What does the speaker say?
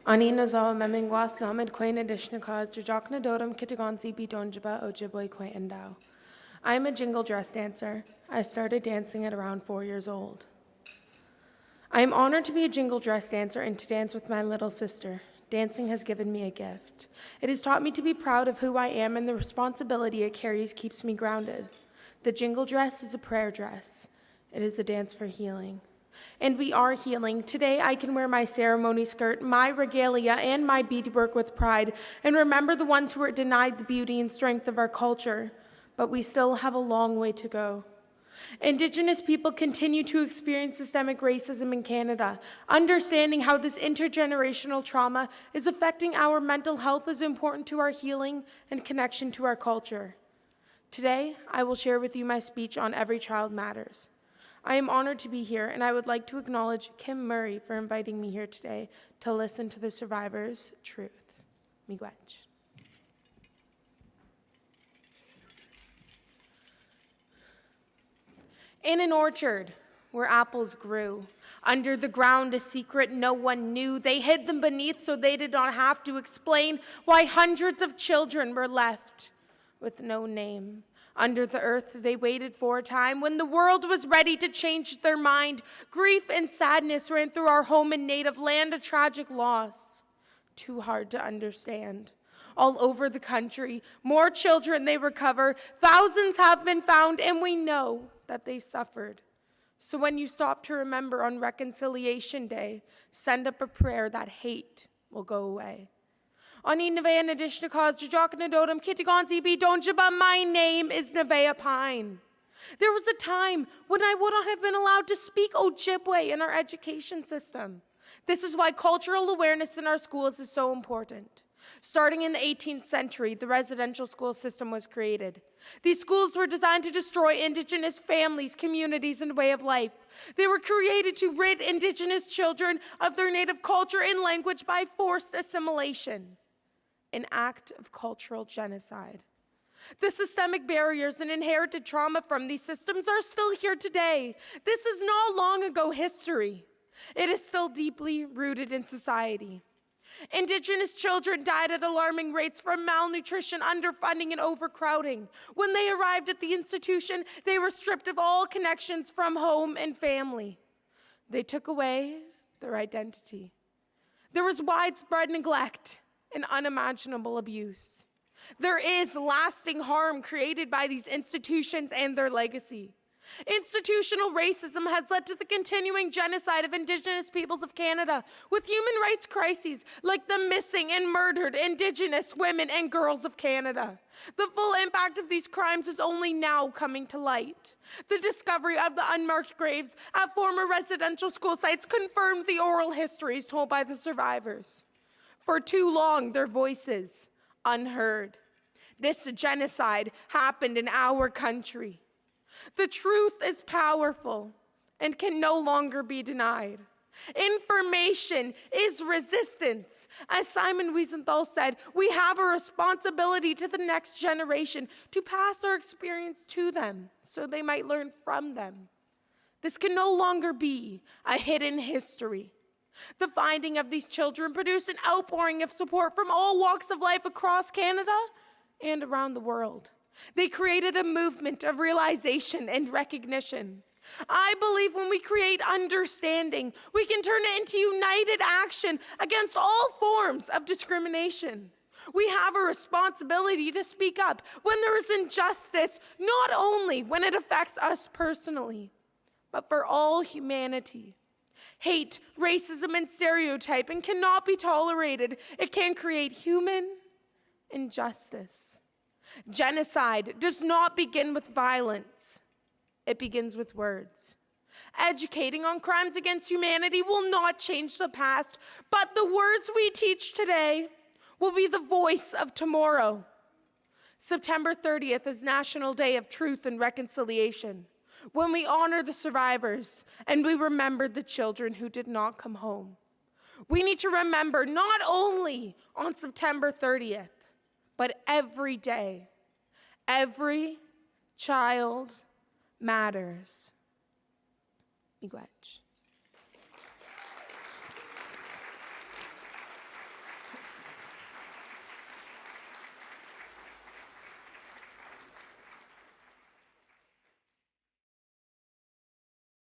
Ani nazaw memingwas namid quain adishnakas jajakna dodam kitagonzi bidonjaba ojiboy quain endao. I am a jingle dress dancer. I started dancing at around 4 years old. I am honored to be a jingle dress dancer and to dance with my little sister. Dancing has given me a gift. It has taught me to be proud of who I am, and the responsibility it carries keeps me grounded. The jingle dress is a prayer dress. It is a dance for healing. And we are healing. Today I can wear my ceremony skirt, my regalia, and my beadwork with pride, and remember the ones who were denied the beauty and strength of our culture. But we still have a long way to go. Indigenous people continue to experience systemic racism in Canada. Understanding how this intergenerational trauma is affecting our mental health is important to our healing and connection to our culture. Today, I will share with you my speech on Every Child Matters. I am honored to be here, and I would like to acknowledge Kim Murray for inviting me here today to listen to the survivors' truth. Miigwech. In an orchard where apples grew, under the ground a secret no one knew, they hid them beneath so they did not have to explain why hundreds of children were left with no name. Under the earth they waited for a time when the world was ready to change their mind. Grief and sadness ran through our home and native land, a tragic loss, too hard to understand. All over the country, more children they recover, thousands have been found, and we know that they suffered. So when you stop to remember on Reconciliation Day, send up a prayer that hate will go away. Ani Nevaeh and Adishnakas jajakna dodam kitagonzi bidonjaba. My name is Nevaeh Pine. There was a time when I would not have been allowed to speak Ojibwe in our education system. This is why cultural awareness in our schools is so important. Starting in the 18th century, the residential school system was created. These schools were designed to destroy Indigenous families, communities, and way of life. They were created to rid Indigenous children of their native culture and language by forced assimilation, an act of cultural genocide. The systemic barriers and inherited trauma from these systems are still here today. This is not long ago history. It is still deeply rooted in society. Indigenous children died at alarming rates from malnutrition, underfunding, and overcrowding. When they arrived at the institution, they were stripped of all connections from home and family. They took away their identity. There was widespread neglect and unimaginable abuse. There is lasting harm created by these institutions and their legacy. Institutional racism has led to the continuing genocide of Indigenous peoples of Canada, with human rights crises like the missing and murdered Indigenous women and girls of Canada. The full impact of these crimes is only now coming to light. The discovery of the unmarked graves at former residential school sites confirmed the oral histories told by the survivors. For too long, their voices unheard. This genocide happened in our country. The truth is powerful and can no longer be denied. Information is resistance. As Simon Wiesenthal said, we have a responsibility to the next generation to pass our experience to them so they might learn from them. This can no longer be a hidden history. The finding of these children produced an outpouring of support from all walks of life across Canada and around the world. They created a movement of realization and recognition. I believe when we create understanding, we can turn it into united action against all forms of discrimination. We have a responsibility to speak up when there is injustice, not only when it affects us personally, but for all humanity. Hate, racism, and stereotyping cannot be tolerated. It can create human injustice. Genocide does not begin with violence. It begins with words. Educating on crimes against humanity will not change the past, but the words we teach today will be the voice of tomorrow. September 30th is National Day of Truth and Reconciliation, when we honor the survivors and we remember the children who did not come home. We need to remember not only on September 30th, but every day. Every child matters. Miigwech.